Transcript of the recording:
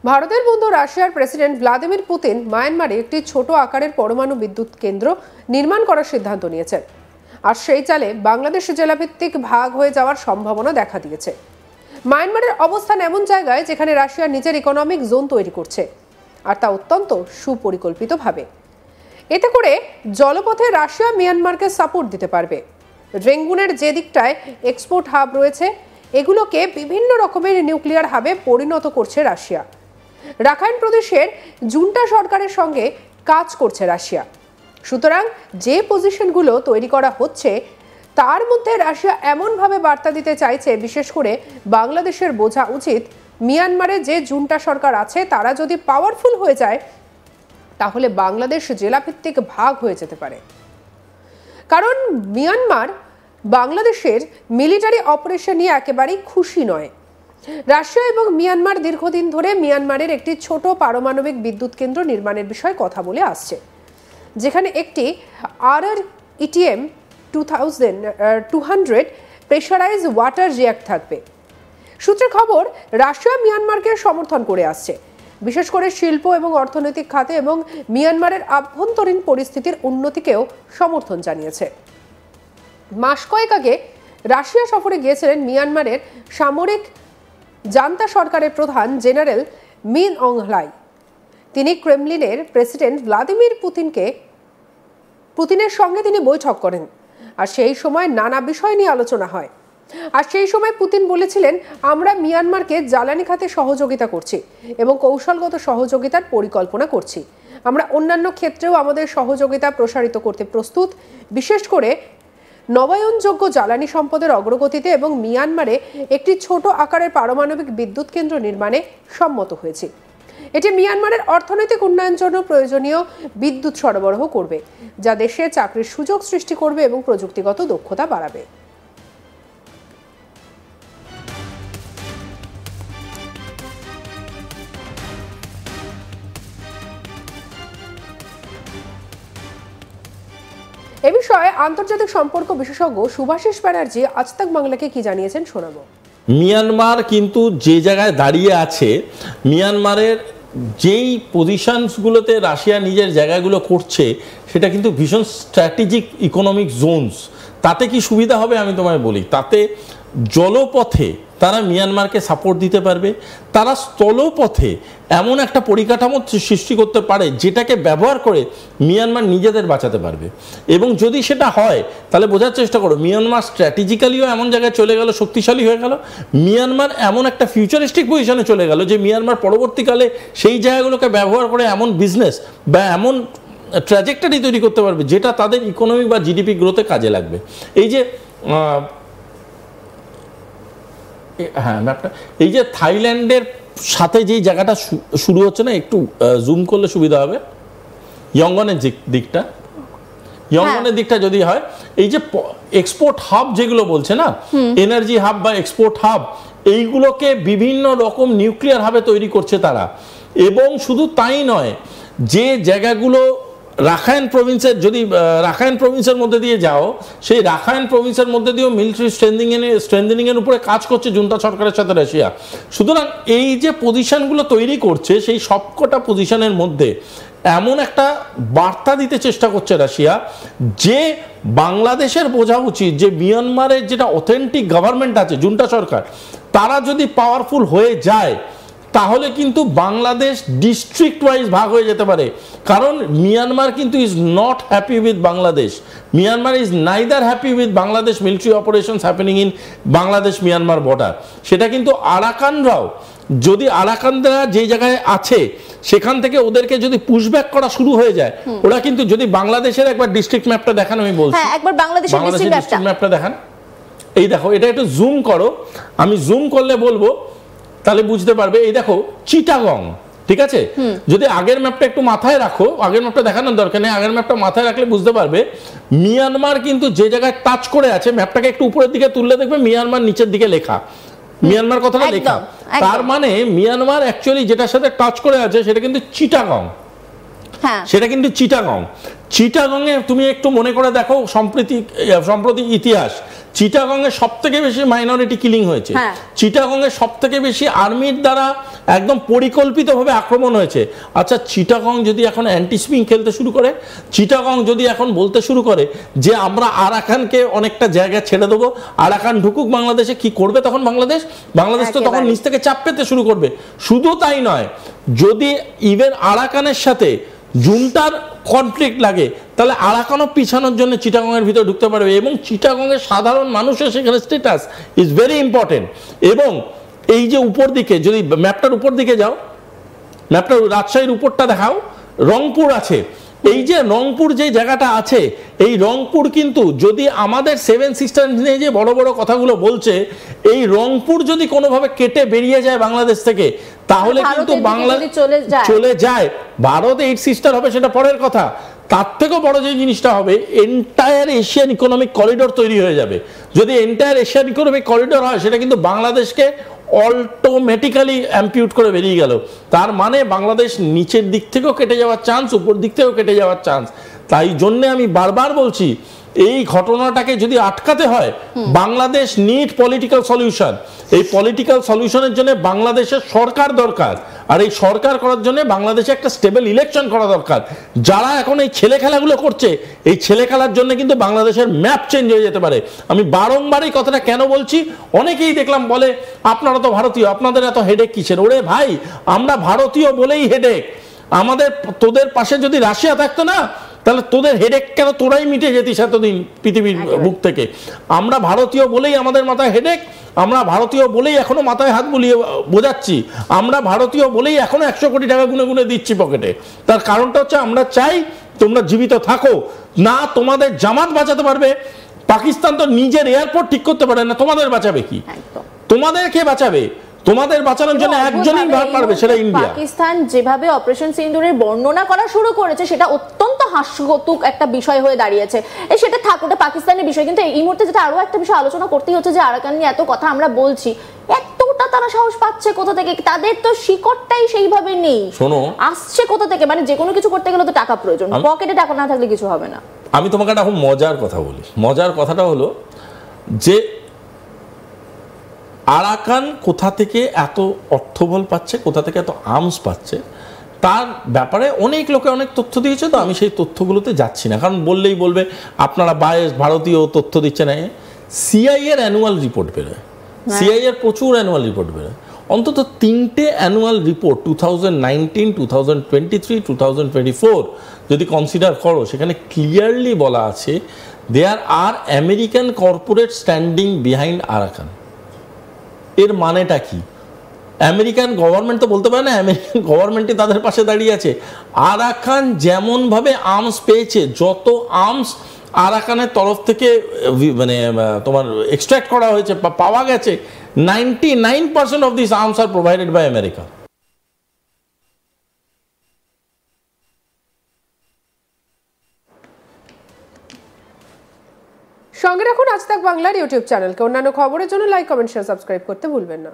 ভারতের বন্ধু রাশিয়ার প্রেসিডেন্ট ভ্লাদিমির পুতিন মায়ানমারে একটি ছোট আকারের পরমাণু বিদ্যুৎ কেন্দ্র নির্মাণ করার সিদ্ধান্ত নিয়েছেন। আর সেই চালে বাংলাদেশ জেলাভিত্তিক ভাগ হয়ে যাওয়ার সম্ভাবনা দেখা দিয়েছে। মায়ানমারের অবস্থান এমন জায়গায় যেখানে রাশিয়া নিজের ইকোনমিক জোন তৈরি করছে, আর তা অত্যন্ত সুপরিকল্পিতভাবে। এতে করে জলপথে রাশিয়া মিয়ানমারকে সাপোর্ট দিতে পারবে। রেঙ্গুনের যে দিকটায় এক্সপোর্ট হাব রয়েছে, এগুলোকে বিভিন্ন রকমের নিউক্লিয়ার হাবে পরিণত করছে রাশিয়া। রাখাইন প্রদেশের জুন্টা সরকারের সঙ্গে কাজ করছে রাশিয়া। সুতরাং যে পজিশনগুলো তৈরি করা হচ্ছে তার মধ্যে রাশিয়া এমনভাবে বার্তা দিতে চাইছে, বিশেষ করে বাংলাদেশের বোঝা উচিত মিয়ানমারে যে জুন্টা সরকার আছে তারা যদি পাওয়ারফুল হয়ে যায় তাহলে বাংলাদেশ জেলাভিত্তিক ভাগ হয়ে যেতে পারে। কারণ মিয়ানমার বাংলাদেশের মিলিটারি অপারেশন নিয়ে একেবারেই খুশি নয়। রাশিয়া এবং মিয়ানমার দীর্ঘদিন ধরে মিয়ানমারের একটি ছোট পারমাণবিক বিদ্যুৎ কেন্দ্র নির্মাণের বিষয়ে কথা বলে আসছে, যেখানে একটি RRETM 2200 প্রেশারাইজ ওয়াটার রিঅ্যাক্ট থাকবে। সূত্রের খবর, রাশিয়া মিয়ানমারকে সমর্থন করে আসছে, বিশেষ করে শিল্প এবং অর্থনৈতিক খাতে, এবং মিয়ানমারের আভ্যন্তরীণ পরিস্থিতির উন্নতিকেও সমর্থন জানিয়েছে। মাস কয়েক আগে রাশিয়া সফরে গিয়েছিলেন মিয়ানমারের সামরিক জান্তা সরকারের প্রধান জেনারেল মিন অং হ্লাই। তিনি ক্রেমলিনের প্রেসিডেন্ট ভ্লাদিমির পুতিনের সঙ্গে তিনি বৈঠক করেন, আর সেই সময় নানা বিষয় নিয়ে আলোচনা হয়। আর সেই সময় পুতিন বলেছিলেন, আমরা মিয়ানমারকে জ্বালানি খাতে সহযোগিতা করছি এবং কৌশলগত সহযোগিতার পরিকল্পনা করছি। আমরা অন্যান্য ক্ষেত্রেও আমাদের সহযোগিতা প্রসারিত করতে প্রস্তুত, বিশেষ করে নবায়নযোগ্য জ্বালানি সম্পদের অগ্রগতিতে, এবং মিয়ানমারে একটি ছোট আকারের পারমাণবিক বিদ্যুৎ কেন্দ্র নির্মাণে সম্মত হয়েছে। এটি মিয়ানমারের অর্থনৈতিক উন্নয়নের জন্য প্রয়োজনীয় বিদ্যুৎ সরবরাহ করবে, যা দেশে চাকরির সুযোগ সৃষ্টি করবে এবং প্রযুক্তিগত দক্ষতা বাড়াবে। এ বিষয়ে আন্তর্জাতিক সম্পর্ক বিশেষজ্ঞ শুভাশিস ব্যানার্জি আজ তাক বাংলাকে কি জানিয়েছেন শোনাবো। মিয়ানমার কিন্তু যে জায়গায় দাঁড়িয়ে আছে, মিয়ানমারের যেই পজিশনসগুলোতে রাশিয়া নিজের জায়গাগুলো করছে, সেটা কিন্তু ভীষণ স্ট্র্যাটেজিক ইকোনমিক জোনস। তাতে কি সুবিধা হবে আমি তোমায় বলি। তাতে জলপথে তারা মিয়ানমারকে সাপোর্ট দিতে পারবে, তারা স্থলপথে এমন একটা পরিকাঠামো সৃষ্টি করতে পারে যেটাকে ব্যবহার করে মিয়ানমার নিজেদের বাঁচাতে পারবে। এবং যদি সেটা হয় তাহলে বোঝার চেষ্টা করো, মিয়ানমার স্ট্র্যাটেজিক্যালিও এমন জায়গায় চলে গেল, শক্তিশালী হয়ে গেল। মিয়ানমার এমন একটা ফিউচারিস্টিক পজিশনে চলে গেল যে মিয়ানমার পরবর্তীকালে সেই জায়গাগুলোকে ব্যবহার করে এমন বিজনেস বা এমন ট্র্যাজেক্টরি তৈরি করতে পারবে যেটা তাদের ইকোনমিক বা জিডিপি গ্রোথে কাজে লাগবে। এই যে ম্যাপটা, এই যে থাইল্যান্ডের সাথে যেই জায়গাটা শুরু হচ্ছে না, একটু জুম করলে সুবিধা হবে। ইয়ঙ্গনের দিকটা, ইয়ঙ্গনের দিকটা যদি হয়, এই যে এক্সপোর্ট হাব যেগুলো বলছে না, এনার্জি হাব বা এক্সপোর্ট হাব, এইগুলোকে বিভিন্ন রকম নিউক্লিয়ার হাবে তৈরি করছে তারা। এবং শুধু তাই নয়, যে জায়গাগুলো রাখাইন প্রভিন্সের, যদি রাখাইন প্রভিন্সের মধ্যে দিয়ে যাও, সেই রাখাইন প্রভিন্সের মধ্যে দিয়েও মিলিটারি স্ট্রেন্থেনিংয়ের উপরে কাজ করছে জুন্টা সরকারের সাথে রাশিয়া। সুতরাং এই যে পজিশনগুলো তৈরি করছে, সেই সবকটা পজিশনের মধ্যে এমন একটা বার্তা দিতে চেষ্টা করছে রাশিয়া, যে বাংলাদেশের বোঝা উচিত যে মিয়ানমারের যেটা অথেন্টিক গভর্নমেন্ট আছে, জুন্টা সরকার, তারা যদি পাওয়ারফুল হয়ে যায় তাহলে কিন্তু বাংলাদেশ ডিস্ট্রিক্ট ওয়াইজ ভাগ হয়ে যেতে পারে। কারণ মিয়ানমার কিন্তু is not happy with Bangladesh. Myanmar is neither happy with Bangladesh military operations happening in Bangladesh Myanmar border. সেটা কিন্তু আরাকানরাও, যদি আরাকানরা যে জায়গায় আছে সেখান থেকে ওদেরকে যদি পুশব্যাক করা শুরু হয়ে যায়, ওরা কিন্তু, যদি বাংলাদেশের একবার ডিস্ট্রিক্ট ম্যাপটা দেখান, আমি বলছি একবার বাংলাদেশের ডিস্ট্রিক্ট ম্যাপটা দেখান। এই দেখো, এটা একটু জুম করো, আমি জুম করলে বলবো তাহলে বুঝতে পারবে। এই দেখো চিটাগং, ঠিক আছে? যদি আগের ম্যাপটা একটু মাথায় রাখো, আগের ম্যাপটা দেখানোর দরকার নেই, আগের ম্যাপটা মাথায় রাখলে বুঝতে পারবে মিয়ানমার কিন্তু যে জায়গায় টাচ করে আছে, ম্যাপটাকে একটু উপরের দিকে তুললে দেখবে মিয়ানমার নিচের দিকে লেখা, মিয়ানমার কথাটা লেখা। তার মানে মিয়ানমার অ্যাকচুয়ালি যেটার সাথে টাচ করে আছে সেটা কিন্তু চিটাগং। সেটা কিন্তু চিটাগং এ তুমি একটু মনে করে দেখো সম্প্রতি ইতিহাস, চিটাগং এ সব থেকে বেশি মাইনরিটি কিলিং হয়েছে, চিটাগং এ সব থেকে বেশি আর্মির দ্বারা একদম পরিকল্পিতভাবে আক্রমণ হয়েছে। আচ্ছা, চিটাগং যদি এখন অ্যান্টি স্পিং খেলতে শুরু করে, চিটাগং যদি এখন বলতে শুরু করে যে আমরা আরাকানকে অনেকটা জায়গা ছেড়ে দেবো, আরাকান ঢুকুক বাংলাদেশে, কি করবে তখন বাংলাদেশ তো তখন নিচ থেকে চাপ পেতে শুরু করবে। শুধু তাই নয়, যদি ইভেন আরাকানের সাথে জুনটার কনফ্লিক্ট লাগে, তাহলে আরাকানও পিছানোর জন্য চিটাগংয়ের ভিতরে ঢুকতে পারবে, এবং চিটাগংয়ের সাধারণ মানুষের সেখানে স্ট্যাটাস ইজ ভেরি ইম্পর্টেন্ট। এবং এই যে উপর দিকে, যদি ম্যাপটার উপর দিকে যাও, ম্যাপটা রাজশাহীর উপরটা দেখাও, রংপুর আছে। এই যে রংপুর যে জায়গাটা আছে, এই রংপুর কিন্তু যদি আমাদের সেভেন সিস্টার নিয়ে যে বড় বড় কথাগুলো বলছে, এই রংপুর যদি কোনোভাবে কেটে বেরিয়ে যায় বাংলাদেশ থেকে, তাহলে কিন্তু বাংলাদেশ চলে যায়, ভারত এইট সিস্টার হবে সেটা পরের কথা। তার থেকেও বড় যে জিনিসটা হবে, এন্টায়ার এশিয়ান ইকোনমিক করিডোর তৈরি হয়ে যাবে। যদি এন্টায়ার এশিয়ান ইকোনমিক করিডোর হয়, সেটা কিন্তু বাংলাদেশকে অটোমেটিক্যালি অ্যাম্পিউট করে বেরিয়ে গেল। তার মানে বাংলাদেশ নিচের দিক থেকেও কেটে যাওয়ার চান্স, উপর দিক থেকেও কেটে যাওয়ার চান্স। তাই জন্যে আমি বারবার বলছি, এই ঘটনাটাকে যদি আটকাতে হয়, বাংলাদেশ নিড পলিটিক্যাল সলিউশন। এই পলিটিক্যাল সলিউশনের জন্য বাংলাদেশের সরকার দরকার, আর এই সরকার করার জন্য বাংলাদেশে একটা স্টেবল ইলেকশন করা দরকার। যারা এখন এই ছেলে খেলাগুলো করছে, এই ছেলে খেলার জন্য কিন্তু বাংলাদেশের ম্যাপ চেঞ্জ হয়ে যেতে পারে। আমি বারংবার এই কথাটা কেন বলছি, অনেকেই দেখলাম বলে আপনারা তো ভারতীয়, আপনাদের এত হেডেক কিসের? ওরে ভাই, আমরা ভারতীয় বলেই হেডেক। তোদের পাশে যদি রাশিয়া থাকতো না, তাহলে তোদের হেডেক কেন? তোরাই মিটে যেতিস এতদিন পৃথিবীর বুক থেকে। আমরা ভারতীয় বলেই আমাদের মাথায় হেডেক, আমরা ভারতীয় বলেই এখনো মাথায় হাত বুলিয়ে বোঝাচ্ছি, আমরা ভারতীয় বলেই এখনো 100 কোটি টাকা গুনে গুনে দিচ্ছি পকেটে। তার কারণটা হচ্ছে, আমরা চাই তোমরা জীবিত থাকো, না তোমাদের জামাত বাঁচাতে পারবে। পাকিস্তান তো নিজের এয়ারপোর্ট ঠিক করতে পারে না, তোমাদের বাঁচাবে কি? তোমাদের কে বাঁচাবে? তোমাদের বাঁচানোর জন্য একজনই পারবে, সেটা ইন্ডিয়া। পাকিস্তান যেভাবে অপারেশন সিন্দুরের বর্ণনা করা শুরু করেছে, সেটা অত্যন্ত হাস্যকৌতুক একটা বিষয় হয়ে দাঁড়িয়েছে। সেটা থাক, ওটা পাকিস্তানের বিষয়, কিন্তু এই মুহূর্তে যেটা আরো একটা বিষয় আলোচনা করতেই হচ্ছে, যে আরাকান নিয়ে এত কথা আমরা বলছি, এতটা তারা সাহস পাচ্ছে কোথা থেকে? তাদের তো শিকড়টাই সেইভাবে নেই, শোনো আসছে কোথা থেকে? মানে যে কোনো কিছু করতে গেলে তো টাকা প্রয়োজন, পকেটে টাকা না থাকলে কিছু হবে না। আমি তোমাকে একটা এখন মজার কথা বলি। মজার কথাটা হলো যে আরাকান কোথা থেকে এত অর্থবল পাচ্ছে, কোথা থেকে এত আর্মস পাচ্ছে, তার ব্যাপারে অনেক লোকে অনেক তথ্য দিয়েছে। তো আমি সেই তথ্যগুলোতে যাচ্ছি না, কারণ বললেই বলবে আপনারা বায়াস, ভারতীয় তথ্য দিচ্ছে না। সিআই এর অ্যানুয়াল রিপোর্ট বেরোয়, সিআই এর প্রচুর অ্যানুয়াল রিপোর্ট বেরোয়, অন্তত 3টে অ্যানুয়াল রিপোর্ট 2019, 2023, 2024 যদি কনসিডার করো, সেখানে ক্লিয়ারলি বলা আছে there are American corporate standing behind Arakan. এর মানেটা কি? আমেরিকান গভর্নমেন্ট তো বলতে পারে না, আমেরিকান গভর্নমেন্টই তাদের পাশে দাঁড়িয়ে আছে। আরাকান যেমনভাবে আর্মস পেয়েছে, যত আর্মস আরাকানের তরফ থেকে মানে তোমার এক্সট্রাক্ট করা হয়েছে বা পাওয়া গেছে, 99% of this arms are provided by America. সঙ্গে রাখুন আজ তাক বাংলার ইউটিউব চ্যানেলকে। অন্যান্য খবরের জন্য লাইক, কমেন্ট, শেয়ার, সাবস্ক্রাইব করতে ভুলবেন না।